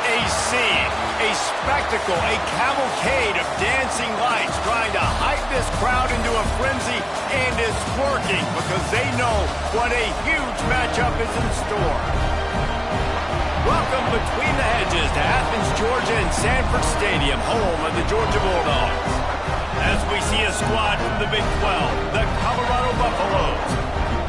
A scene, a spectacle, a cavalcade of dancing lights trying to hype this crowd into a frenzy, and it's working because they know what a huge matchup is in store. Welcome between the hedges to Athens, Georgia and Sanford Stadium, home of the Georgia Bulldogs. As we see a squad from the Big 12, the Colorado Buffaloes,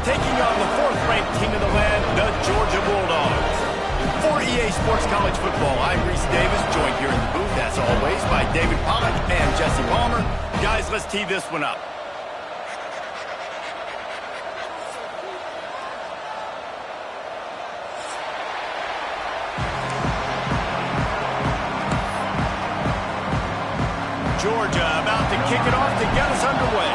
taking on the fourth-ranked team in the land, the Georgia Bulldogs. For EA Sports College Football, I'm Reese Davis, joined here in the booth, as always, by David Pollack and Jesse Palmer. Guys, let's tee this one up. Georgia about to kick it off to get us underway.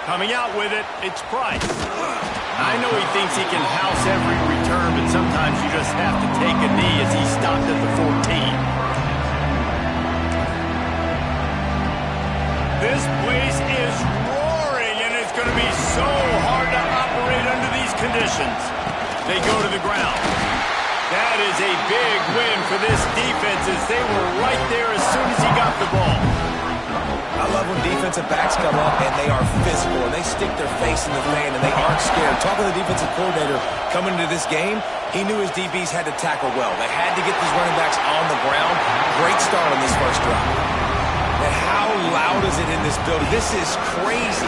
Coming out with it, it's Price. I know he thinks he can house every return, but sometimes you just have to take a knee as he stopped at the 14. This place is roaring, and it's going to be so hard to operate under these conditions. They go to the ground. That is a big win for this defense as they were right there as soon as he got the ball. I love when defensive backs come up and they are physical and they stick their face in the fan and they aren't scared. Talking to the defensive coordinator coming into this game, he knew his DBs had to tackle well. They had to get these running backs on the ground. Great start on this first drive. And how loud is it in this building? This is crazy.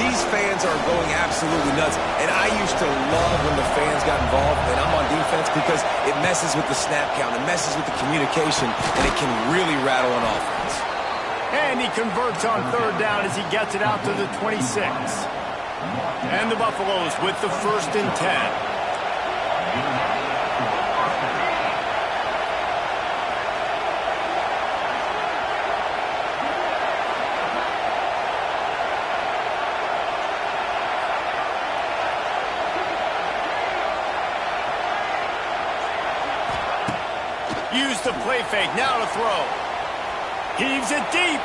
These fans are going absolutely nuts. And I used to love when the fans got involved and I'm on defense because it messes with the snap count. It messes with the communication and it can really rattle an offense. And he converts on third down as he gets it out to the 26. And the Buffaloes with the 1st and 10. Use the play fake, now to throw. Heaves it deep.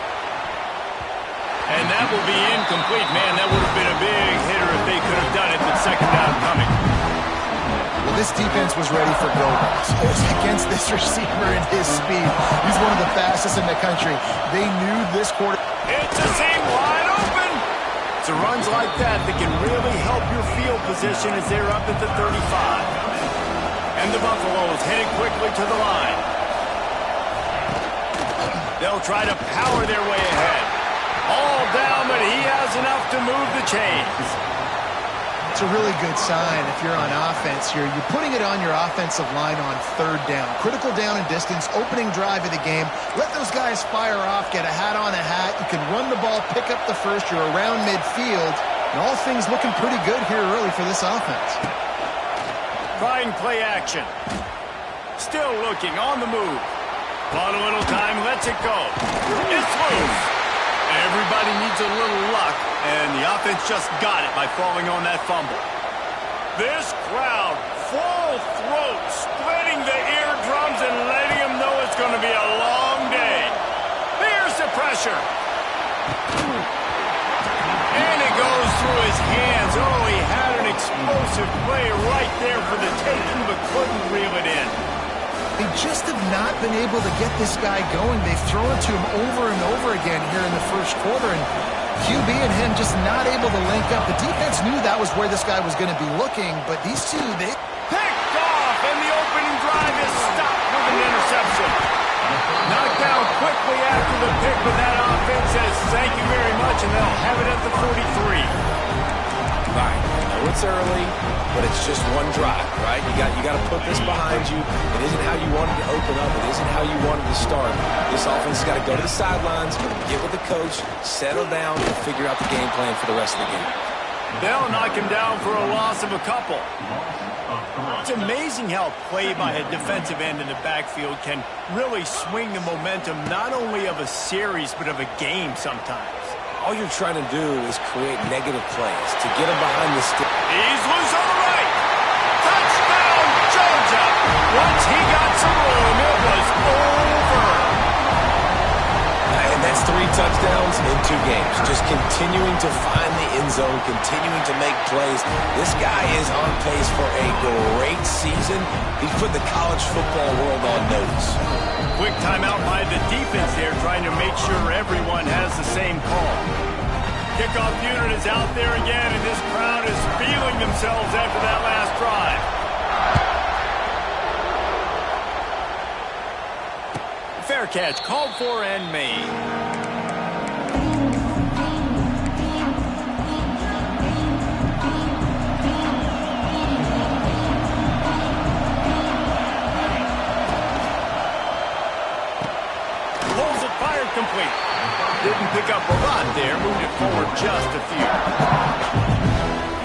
And that will be incomplete. Man, that would have been a big hitter if they could have done it, but second down coming. Well, this defense was ready for go-balls. Against this receiver and his speed. He's one of the fastest in the country. They knew this quarter. It's a seam wide open. It's runs like that can really help your field position as they're up at the 35. And the Buffaloes headed quickly to the line. They'll try to power their way ahead. All down, but he has enough to move the chains. It's a really good sign if you're on offense here. You're putting it on your offensive line on third down. Critical down and distance, opening drive of the game. Let those guys fire off, get a hat on a hat. You can run the ball, pick up the first. You're around midfield. And all things looking pretty good here early for this offense. Trying play action. Still looking on the move. Bought a little time, lets it go. It's loose. Everybody needs a little luck, and the offense just got it by falling on that fumble. This crowd, full throat, splitting the eardrums and letting them know it's going to be a long day. Here's the pressure. And it goes through his hands. Oh, he had an explosive play right there for the taking, but couldn't reel it in. They just have not been able to get this guy going. They've thrown it to him over and over again here in the first quarter, and QB and him just not able to link up. The defense knew that was where this guy was going to be looking, but these two, they... Picked off, and the opening drive is stopped with an interception. Knocked down quickly after the pick, but that offense says thank you very much, and they'll have it at the 43. Right. I know it's early, but it's just one drive, right? You got to put this behind you. It isn't how you wanted to open up. It isn't how you wanted to start. This offense has got to go to the sidelines, get with the coach, settle down, and figure out the game plan for the rest of the game. They'll knock him down for a loss of a couple. It's amazing how play by a defensive end in the backfield can really swing the momentum not only of a series, but of a game sometimes. All you're trying to do is create negative plays to get him behind the stick. He's loose on the right. Touchdown, Georgia. Once he got some room, it was over. And that's That's 3 touchdowns in 2 games. Just continuing to find the end zone, continuing to make plays. This guy is on pace for a great season. He's put the college football world on notice. Quick timeout by the defense here, trying to make sure everyone has the same call. Kickoff unit is out there again, and this crowd is feeling themselves after that last drive. Fair catch, called for and made. Complete. Didn't pick up a lot there, moved it forward just a few.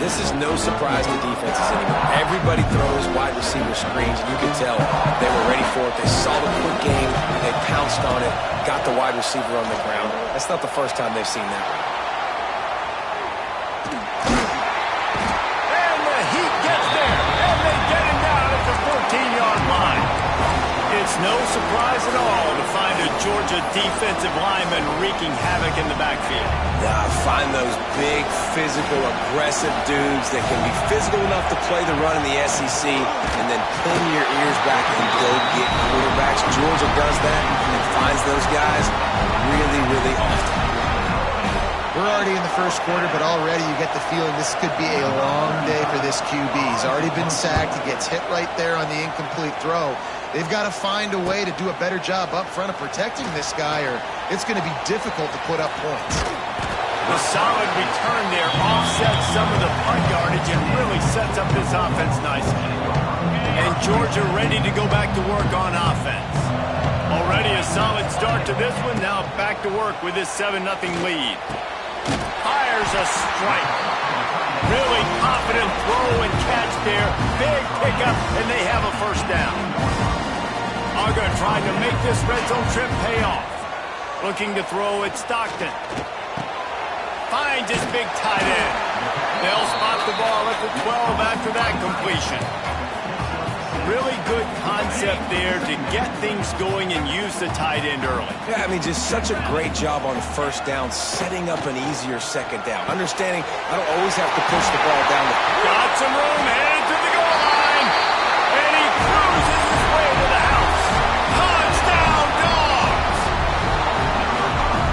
This is no surprise to defenses anymore. Everybody throws wide receiver screens, and you can tell they were ready for it. They saw the quick game, they pounced on it, got the wide receiver on the ground. That's not the first time they've seen that. And the Heat gets there, and they get him down at the 14-yard line. It's no surprise at all to find a Georgia defensive lineman wreaking havoc in the backfield. Yeah, find those big, physical, aggressive dudes that can be physical enough to play the run in the SEC and then pin your ears back and go get quarterbacks. Georgia does that and finds those guys really, really often. We're already in the first quarter, but already you get the feeling this could be a long day for this QB. He's already been sacked. He gets hit right there on the incomplete throw. They've got to find a way to do a better job up front of protecting this guy, or it's going to be difficult to put up points. The solid return there offsets some of the punt yardage and really sets up this offense nicely. And Georgia ready to go back to work on offense. Already a solid start to this one. Now back to work with this 7-0 lead. Fires a strike. Really confident throw and catch there. Big pickup, and they have a first down. Uga trying to make this red zone trip pay off. Looking to throw at Stockton. Finds his big tight end. They'll spot the ball at the 12 after that completion. Really good concept there to get things going and use the tight end early. Yeah, I mean, just such a great job on first down, setting up an easier second down. Understanding I don't always have to push the ball down. Got some room, headed to the goal line. And he cruises his way to the house. Touchdown, Dogs!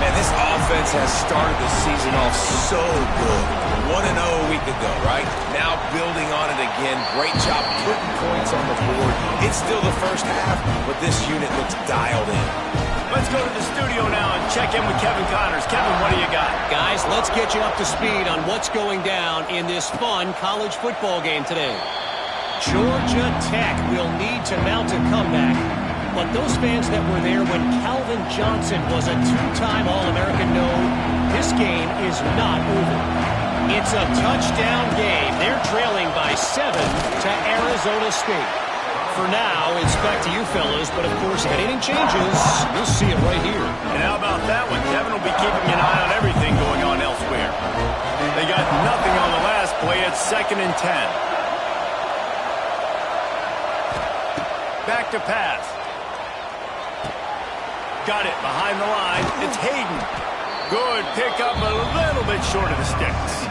Man, this offense has started the season off so good. 1-0 a week ago, right? Now building on it again. Great job putting points on the board. It's still the first half, but this unit looks dialed in. Let's go to the studio now and check in with Kevin Connors. Kevin, what do you got? Guys, let's get you up to speed on what's going down in this fun college football game today. Georgia Tech will need to mount a comeback, but those fans that were there when Calvin Johnson was a 2-time All-American know this game is not over. It's a touchdown game. They're trailing by 7 to Arizona State. For now, it's back to you fellas, but of course, if anything changes, you'll see it right here. And how about that one? Kevin will be keeping an eye on everything going on elsewhere. They got nothing on the last play. It's 2nd and 10. Back to pass. Got it behind the line. It's Hayden. Good pickup, a little bit short of the sticks.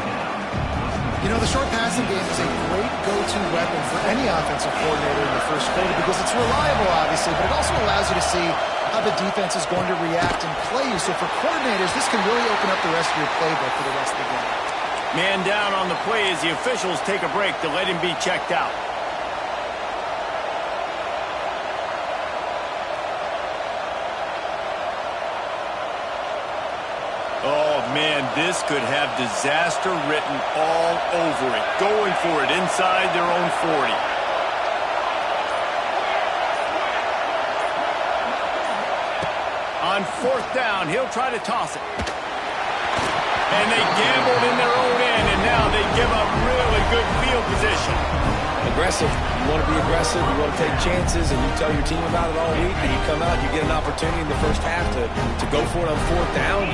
You know, the short passing game is a great go-to weapon for any offensive coordinator in the first quarter because it's reliable, obviously, but it also allows you to see how the defense is going to react and play you. So for coordinators, this can really open up the rest of your playbook for the rest of the game. Man down on the play as the officials take a break to let him be checked out. Oh, man, this could have disaster written all over it. Going for it inside their own 40. On 4th down, he'll try to toss it. And they gambled in their own end, and now they give up really good field position. Aggressive. You want to be aggressive. You want to take chances, and you tell your team about it all week, and you come out, you get an opportunity in the first half to go for it on 4th down.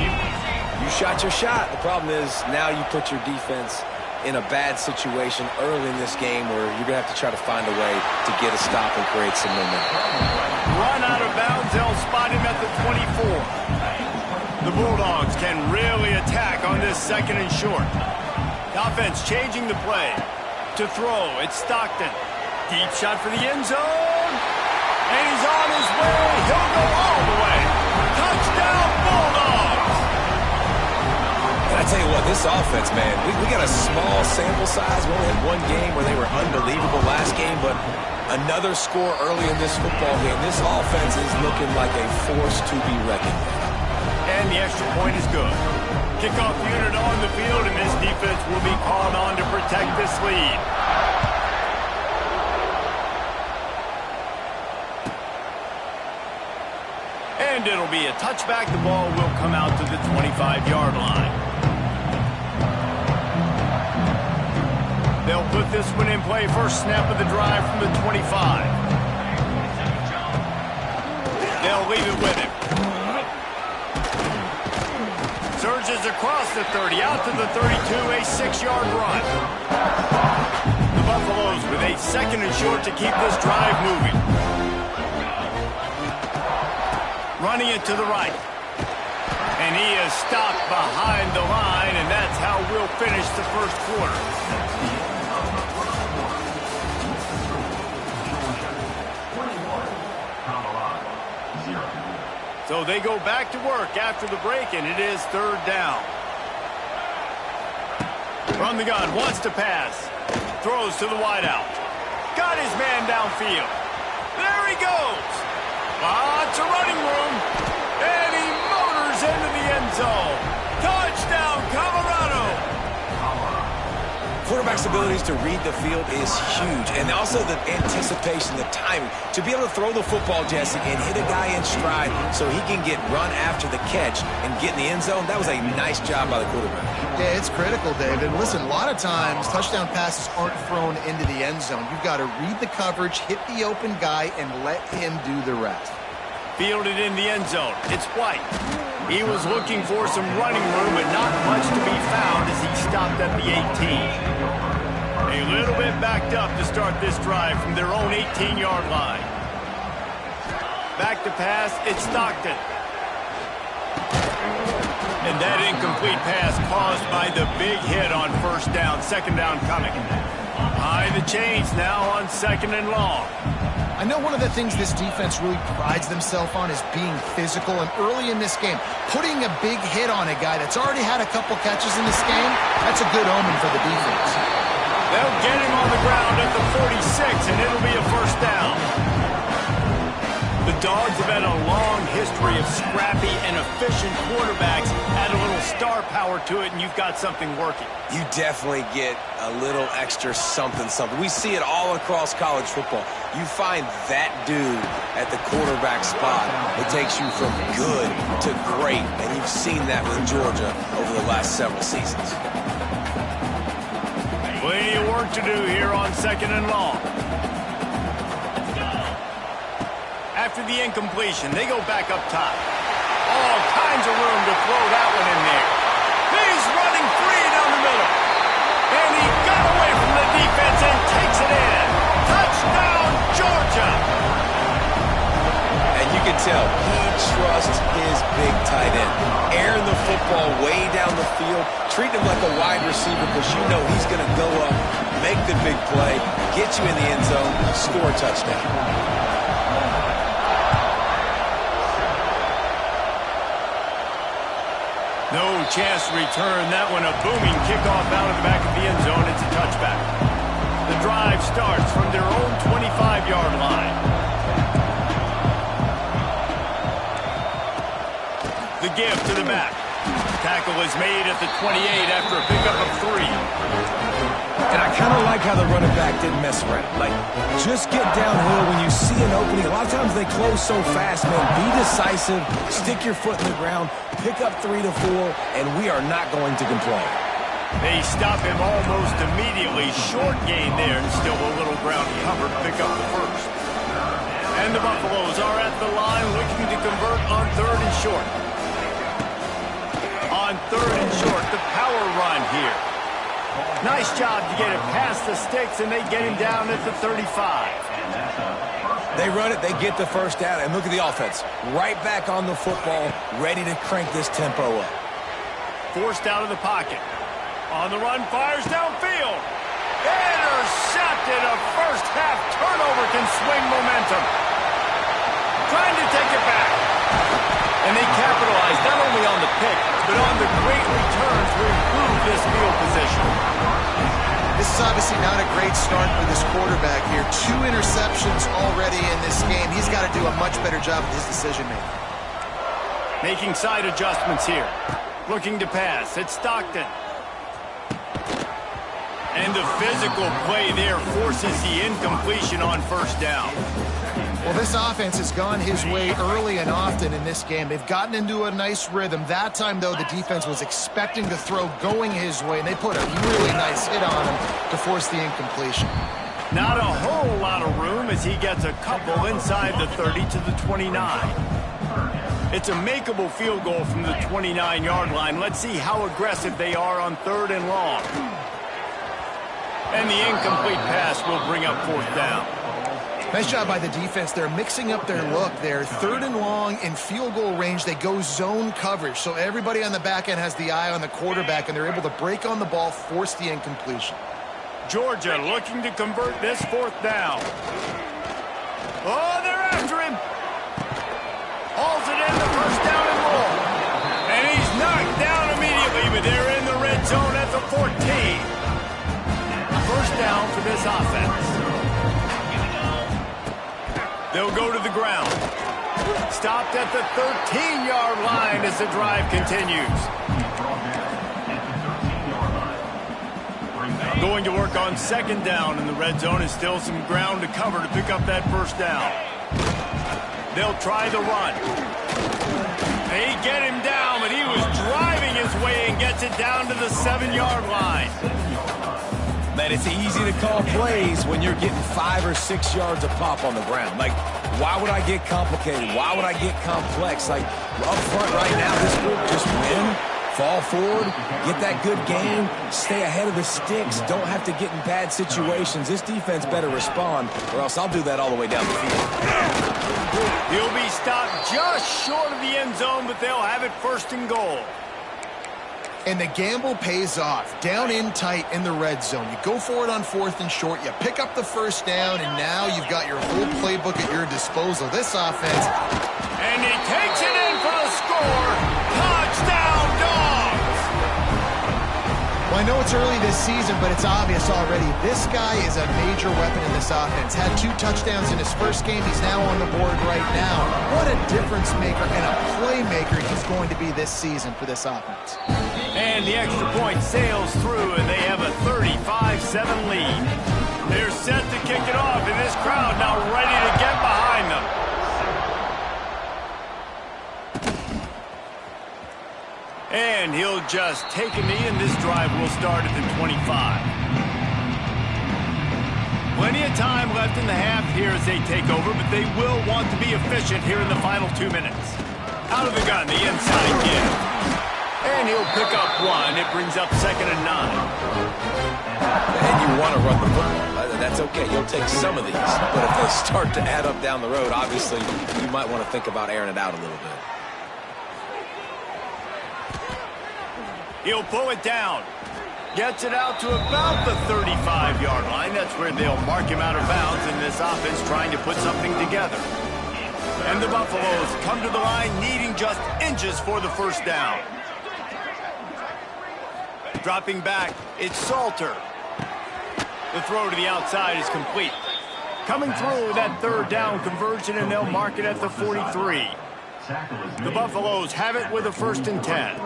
You shot your shot. The problem is now you put your defense in a bad situation early in this game where you're going to have to try to find a way to get a stop and create some momentum. Run out of bounds. They'll spot him at the 24. The Bulldogs can really attack on this 2nd and short. The offense changing the play. To throw, it's Stockton. Deep shot for the end zone. And he's on his way. He'll go all the way. Touchdown, Bulldogs! And I tell you what, this offense, man, we got a small sample size. We only had one game where they were unbelievable last game, but another score early in this football game. This offense is looking like a force to be reckoned with. And the extra point is good. Kickoff unit on the field, and this defense will be called on to protect this lead. And it'll be a touchback. The ball will come out to the 25-yard line. They'll put this one in play. First snap of the drive from the 25. They'll leave it with him. Surges across the 30, out to the 32, a 6-yard run. The Buffaloes with a 2nd and short to keep this drive moving. Running it to the right. And he is stopped behind the line, and that's how we'll finish the first quarter. So they go back to work after the break, and it is 3rd down. From the gun, wants to pass. Throws to the wideout. Got his man downfield. There he goes. Lots of running room. And he motors into the end zone. Touchdown, Colorado. Quarterback's abilities to read the field is huge, and also the anticipation, the timing. To be able to throw the football, Jesse, and hit a guy in stride so he can get run after the catch and get in the end zone, that was a nice job by the quarterback. Yeah, it's critical, David. Listen, a lot of times touchdown passes aren't thrown into the end zone. You've got to read the coverage, hit the open guy, and let him do the rest. Fielded in the end zone. It's White. He was looking for some running room, but not much to be found as he stopped at the 18. A little bit backed up to start this drive from their own 18-yard line. Back to pass, it's Stockton. And that incomplete pass caused by the big hit on 1st down, 2nd down coming. Behind the chains now on 2nd and long. I know one of the things this defense really prides themselves on is being physical, and early in this game, putting a big hit on a guy that's already had a couple catches in this game, that's a good omen for the defense. They'll get him on the ground at the 46, and it'll be a 1st down. The Dogs have had a long history of scrappy and efficient quarterbacks. Add a little star power to it, and you've got something working. You definitely get a little extra something. We see it all across college football. You find that dude at the quarterback spot. It takes you from good to great, and you've seen that with Georgia over the last several seasons. Plenty of work to do here on 2nd and long. After the incompletion, they go back up top. All kinds of room to throw that one in there. He's running free down the middle. And he got away from the defense and takes it in. Touchdown, Georgia. And you can tell he trusts his big tight end. Airing the football way down the field, treating him like a wide receiver because you know he's going to go up, make the big play, get you in the end zone, score a touchdown. No chance to return that one. A booming kickoff out of the back of the end zone. It's a touchback. The drive starts from their own 25-yard line. The give to the back. Tackle is made at the 28 after a pickup of 3. And I kind of like how the running back didn't mess around. Like, just get downhill when you see an opening. A lot of times they close so fast, man. Be decisive, stick your foot in the ground, pick up 3 to 4, and we are not going to complain. They stop him almost immediately. Short gain there, and still a little ground covered to pick up the first. And the Buffaloes are at the line looking to convert on 3rd and short. On 3rd and short, the power run here. Nice job to get it past the sticks, and they get him down at the 35. They run it, they get the first down, and look at the offense. Right back on the football, ready to crank this tempo up. Forced out of the pocket. On the run, fires downfield. Intercepted. A first-half turnover can swing momentum. Trying to take it back. And they capitalize not only on the pick, but on the great returns to improve this field position. This is obviously not a great start for this quarterback here. 2 interceptions already in this game. He's got to do a much better job with his decision-making. Making side adjustments here. Looking to pass. It's Stockton. And the physical play there forces the incompletion on first down. Well, this offense has gone his way early and often in this game. They've gotten into a nice rhythm. That time, though, the defense was expecting the throw going his way, and they put a really nice hit on him to force the incompletion. Not a whole lot of room as he gets a couple inside the 30 to the 29. It's a makeable field goal from the 29-yard line. Let's see how aggressive they are on 3rd and long. And the incomplete pass will bring up 4th down. Nice job by the defense. They're mixing up their look there. 3rd and long in field goal range. They go zone coverage. So everybody on the back end has the eye on the quarterback, and they're able to break on the ball, force the incompletion. Georgia looking to convert this 4th down. Oh, they're after him. Hauls it in the first down and more. And he's knocked down immediately, but they're in the red zone at the 14. First down for this offense. They'll go to the ground. Stopped at the 13-yard line as the drive continues. Going to work on 2nd down in the red zone, and still some ground to cover to pick up that first down. They'll try the run. They get him down, but he was driving his way and gets it down to the 7-yard line. Man, it's easy to call plays when you're getting 5 or 6 yards a pop on the ground. Like, why would I get complicated? Why would I get complex? Like, up front right now, this group just win, fall forward, get that good game, stay ahead of the sticks, don't have to get in bad situations. This defense better respond, or else I'll do that all the way down the field. He'll be stopped just short of the end zone, but they'll have it 1st and goal. And the gamble pays off. Down in tight in the red zone. You go for it on 4th and short. You pick up the first down, and now you've got your whole playbook at your disposal. This offense. And he takes it in for the score. Touchdown, Dogs! Well, I know it's early this season, but it's obvious already. This guy is a major weapon in this offense. Had 2 touchdowns in his first game. He's now on the board right now. What a difference maker and a playmaker he's going to be this season for this offense. And the extra point sails through, and they have a 35-7 lead. They're set to kick it off, and this crowd now ready to get behind them. And he'll just take a knee, and this drive will start at the 25. Plenty of time left in the half here as they take over, but they will want to be efficient here in the final 2 minutes. Out of the gun, the inside give. And he'll pick up 1. It brings up 2nd and 9. And you want to run the football. That's okay. You'll take some of these. But if they start to add up down the road, obviously, you might want to think about airing it out a little bit. He'll pull it down. Gets it out to about the 35-yard line. That's where they'll mark him out of bounds in this offense trying to put something together. And the Buffaloes come to the line needing just inches for the first down. Dropping back, it's Salter. The throw to the outside is complete. Coming through that 3rd down conversion, and they'll mark it at the 43. The Buffaloes have it with a 1st and 10.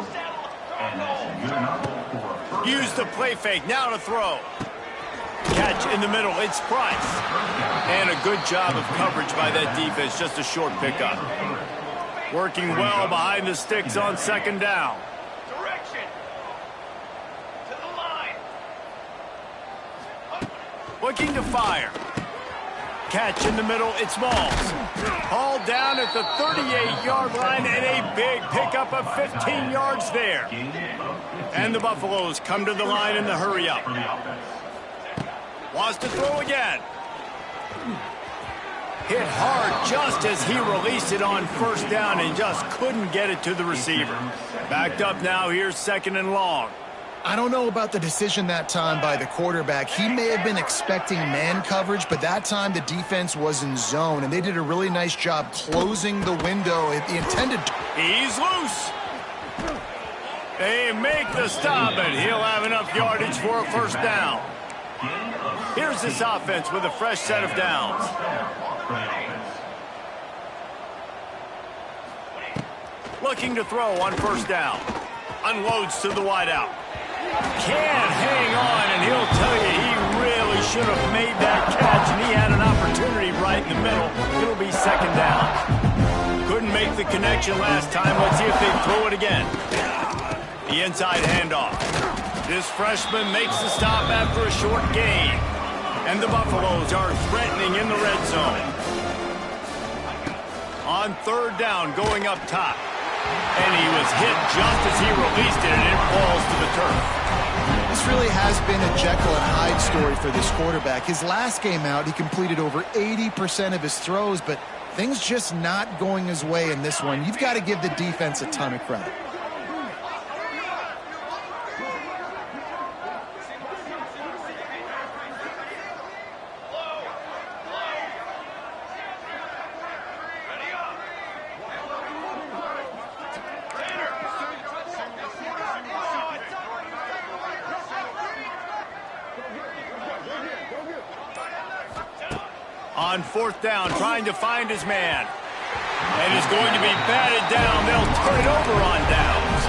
Use the play fake, now to throw. Catch in the middle, it's Price. And a good job of coverage by that defense, just a short pickup. Working well behind the sticks on 2nd down. Looking to fire. Catch in the middle, it's Malls. Hauled down at the 38-yard line, and a big pickup of 15 yards there. And the Buffaloes come to the line in the hurry-up. Wants to throw again. Hit hard just as he released it on first down and just couldn't get it to the receiver. Backed up now, here's 2nd and long. I don't know about the decision that time by the quarterback. He may have been expecting man coverage, but that time the defense was in zone, and they did a really nice job closing the window. The intended... He's loose. They make the stop, and he'll have enough yardage for a first down. Here's this offense with a fresh set of downs. Looking to throw on first down. Unloads to the wideout. Can't hang on, and he'll tell you he really should have made that catch, and he had an opportunity right in the middle. It'll be 2nd down. Couldn't make the connection last time. Let's see if they throw it again. The inside handoff. This freshman makes the stop after a short gain. And the Buffaloes are threatening in the red zone. On 3rd down, going up top. And he was hit just as he released it, and it falls to the turf. This really has been a Jekyll and Hyde story for this quarterback. His last game out, he completed over 80% of his throws, but things just not going his way in this one. You've got to give the defense a ton of credit. On 4th down, trying to find his man. And is going to be batted down. They'll turn it over on downs.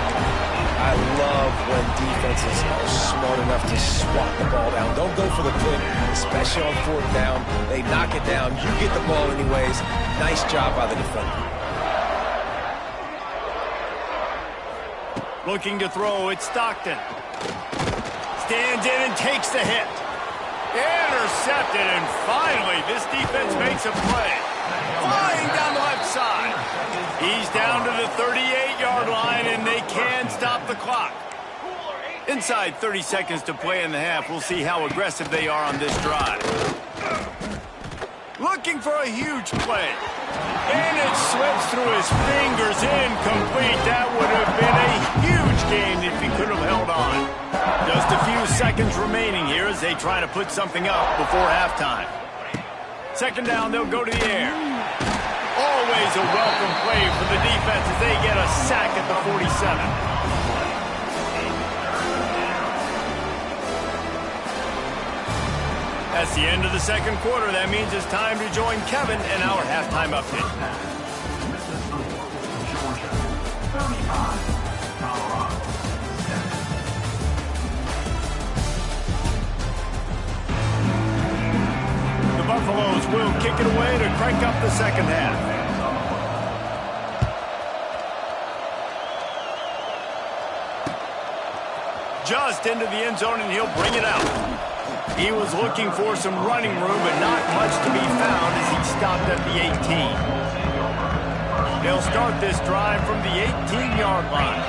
I love when defenses are smart enough to swat the ball down. Don't go for the pick, especially on 4th down. They knock it down. You get the ball anyways. Nice job by the defender. Looking to throw, it's Stockton. Stands in and takes the hit. Intercepted, and finally this defense makes a play. Flying down the left side. He's down to the 38-yard line, and they can stop the clock. Inside 30 seconds to play in the half. We'll see how aggressive they are on this drive. Looking for a huge play. And it slips through his fingers, incomplete. That would have been a huge gain if he could have held on. Just a few seconds remaining here as they try to put something up before halftime. 2nd down, they'll go to the air. Always a welcome play for the defense as they get a sack at the 47. That's the end of the 2nd quarter. That means it's time to join Kevin in our halftime update. The Buffaloes will kick it away to crank up the 2nd half. Just into the end zone, and he'll bring it out. He was looking for some running room, but not much to be found as he stopped at the 18. They'll start this drive from the 18-yard line.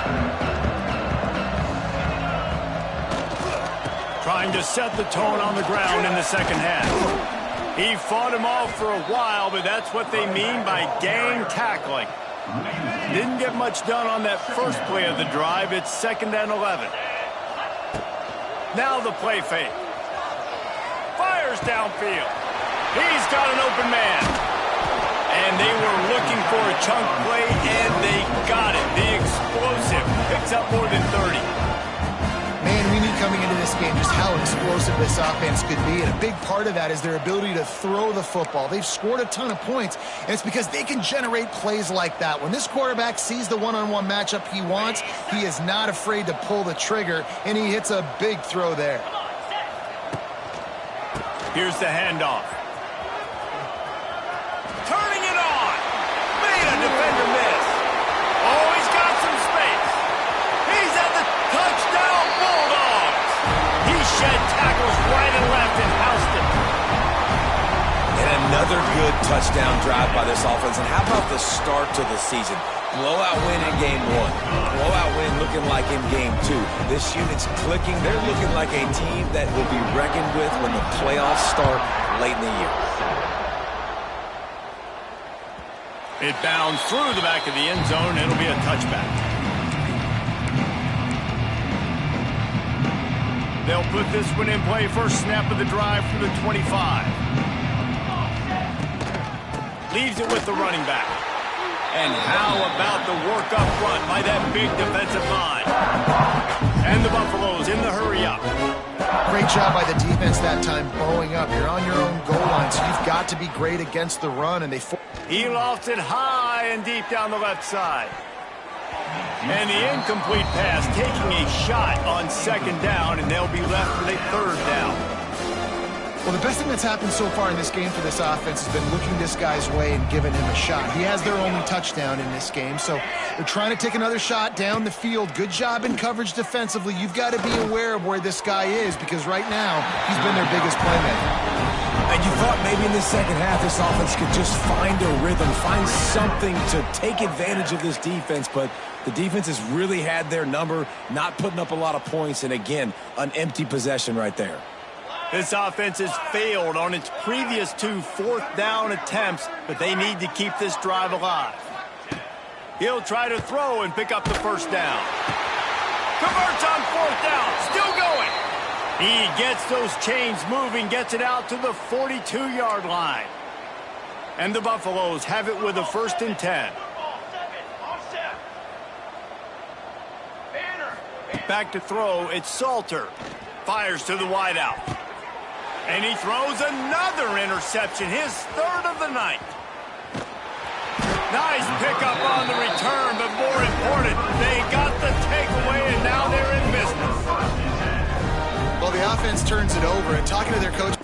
Trying to set the tone on the ground in the 2nd half. He fought him off for a while, but that's what they mean by gang tackling. Didn't get much done on that first play of the drive. It's 2nd and 11. Now the play fake. Fires downfield. He's got an open man. And they were looking for a chunk play, and they got it. The explosive picks up more than 30. Man, we knew coming into this game just how explosive this offense could be, and a big part of that is their ability to throw the football. They've scored a ton of points, and it's because they can generate plays like that. When this quarterback sees the one-on-one matchup he wants, he is not afraid to pull the trigger, and he hits a big throw there. Here's the handoff. Turning it on. Made a defender miss. Oh, he's got some space. He's at the touchdown Bulldogs. He shed tackles right and left and housed it. And another good touchdown drive by this offense. And how about the start to the season? Blowout win in game 1. Blowout win looking like in game 2. This unit's clicking. They're looking like a team that will be reckoned with when the playoffs start late in the year. 2nd and 10 2nd It bounds through the back of the end zone. It'll be a touchback. They'll put this one in play. First snap of the drive from the 25. Leaves it with the running back. And how about the work up front by that big defensive line? And the Buffaloes in the hurry up. Great job by the defense that time, bowing up. You're on your own goal line, so you've got to be great against the run. And he lofts it high and deep down the left side. And the incomplete pass taking a shot on second down, and they'll be left with a third down. Well, the best thing that's happened so far in this game for this offense has been looking this guy's way and giving him a shot. He has their only touchdown in this game, so they're trying to take another shot down the field. Good job in coverage defensively. You've got to be aware of where this guy is because right now he's been their biggest playmaker. And you thought maybe in the second half this offense could just find a rhythm, find something to take advantage of this defense, but the defense has really had their number, not putting up a lot of points, and again, an empty possession right there. This offense has failed on its previous 2 fourth-down attempts, but they need to keep this drive alive. He'll try to throw and pick up the first down. Converts on 4th down, still going. He gets those chains moving, gets it out to the 42-yard line. And the Buffaloes have it with a 1st and 10. Back to throw, it's Salter. Fires to the wideout. And he throws another interception, his 3rd of the night. Nice pickup on the return, but more important, they got the takeaway, and now they're in business. Well, the offense turns it over, and talking to their coach